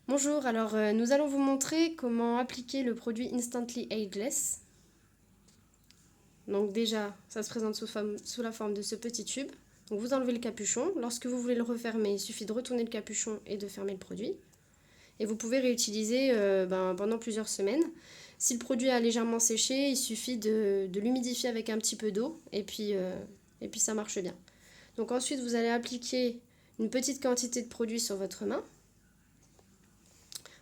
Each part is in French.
Bonjour, alors nous allons vous montrer comment appliquer le produit Instantly Ageless. Donc déjà, ça se présente sous la forme de ce petit tube. Donc vous enlevez le capuchon. Lorsque vous voulez le refermer, il suffit de retourner le capuchon et de fermer le produit. Et vous pouvez réutiliser pendant plusieurs semaines. Si le produit a légèrement séché, il suffit de l'humidifier avec un petit peu d'eau et puis ça marche bien. Donc ensuite, vous allez appliquer une petite quantité de produit sur votre main.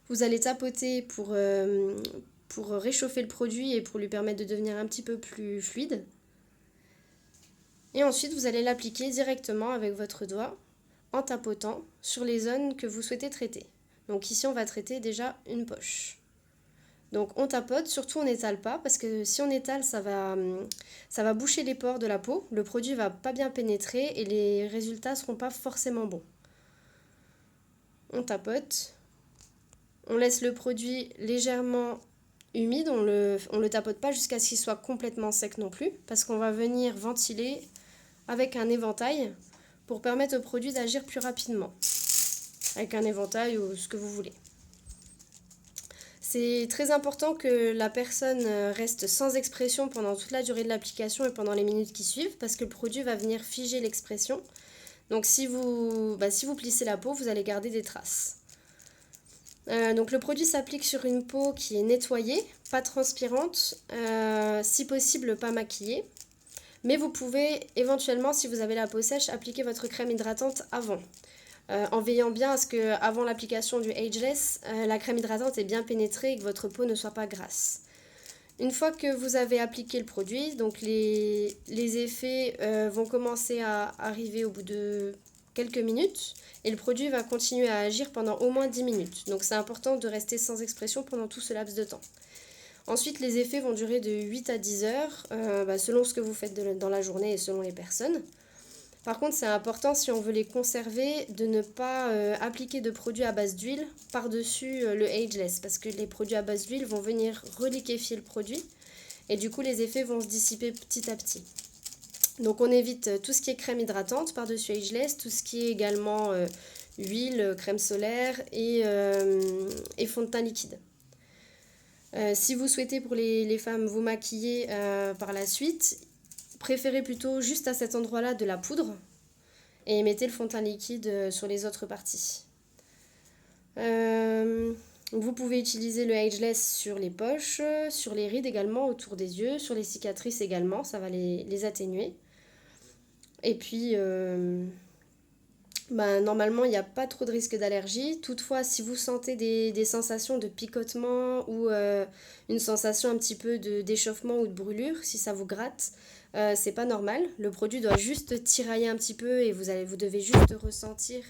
Vous allez tapoter pour réchauffer le produit et pour lui permettre de devenir un petit peu plus fluide. Et ensuite, vous allez l'appliquer directement avec votre doigt en tapotant sur les zones que vous souhaitez traiter. Donc ici, on va traiter déjà une poche. Donc on tapote, surtout on n'étale pas parce que si on étale, ça va boucher les pores de la peau. Le produit va pas bien pénétrer et les résultats ne seront pas forcément bons. On tapote. On laisse le produit légèrement humide, on le tapote pas jusqu'à ce qu'il soit complètement sec non plus, parce qu'on va venir ventiler avec un éventail pour permettre au produit d'agir plus rapidement. Avec un éventail ou ce que vous voulez. C'est très important que la personne reste sans expression pendant toute la durée de l'application et pendant les minutes qui suivent, parce que le produit va venir figer l'expression. Donc si vous plissez la peau, vous allez garder des traces. Donc le produit s'applique sur une peau qui est nettoyée, pas transpirante, si possible pas maquillée. Mais vous pouvez éventuellement, si vous avez la peau sèche, appliquer votre crème hydratante avant. En veillant bien à ce qu'avant l'application du Ageless, la crème hydratante est bien pénétrée et que votre peau ne soit pas grasse. Une fois que vous avez appliqué le produit, donc les effets vont commencer à arriver au bout de quelques minutes et le produit va continuer à agir pendant au moins 10 minutes. Donc c'est important de rester sans expression pendant tout ce laps de temps. Ensuite, les effets vont durer de 8 à 10 heures selon ce que vous faites dans la journée et selon les personnes. Par contre, c'est important si on veut les conserver de ne pas appliquer de produits à base d'huile par-dessus le Ageless parce que les produits à base d'huile vont venir reliquéfier le produit et du coup les effets vont se dissiper petit à petit. Donc on évite tout ce qui est crème hydratante par-dessus Ageless, tout ce qui est également huile, crème solaire et fond de teint liquide. Si vous souhaitez pour les femmes vous maquiller par la suite, préférez plutôt juste à cet endroit-là de la poudre et mettez le fond de teint liquide sur les autres parties. Vous pouvez utiliser le Ageless sur les poches, sur les rides également, autour des yeux, sur les cicatrices également, ça va les atténuer. Et puis, normalement, il n'y a pas trop de risque d'allergie. Toutefois, si vous sentez des sensations de picotement ou une sensation un petit peu d'échauffement ou de brûlure, si ça vous gratte, c'est pas normal. Le produit doit juste tirailler un petit peu et vous devez juste ressentir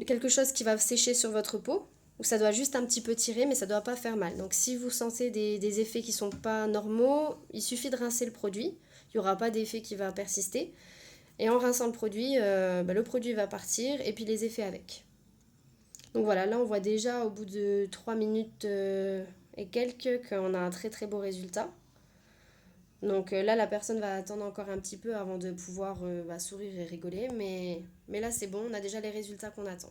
quelque chose qui va sécher sur votre peau. Ou ça doit juste un petit peu tirer, mais ça ne doit pas faire mal. Donc si vous sentez des effets qui ne sont pas normaux, il suffit de rincer le produit. Il n'y aura pas d'effet qui va persister. Et en rinçant le produit va partir et puis les effets avec. Donc voilà, là on voit déjà au bout de 3 minutes et quelques qu'on a un très très beau résultat. Donc là la personne va attendre encore un petit peu avant de pouvoir sourire et rigoler. Mais là c'est bon, on a déjà les résultats qu'on attend.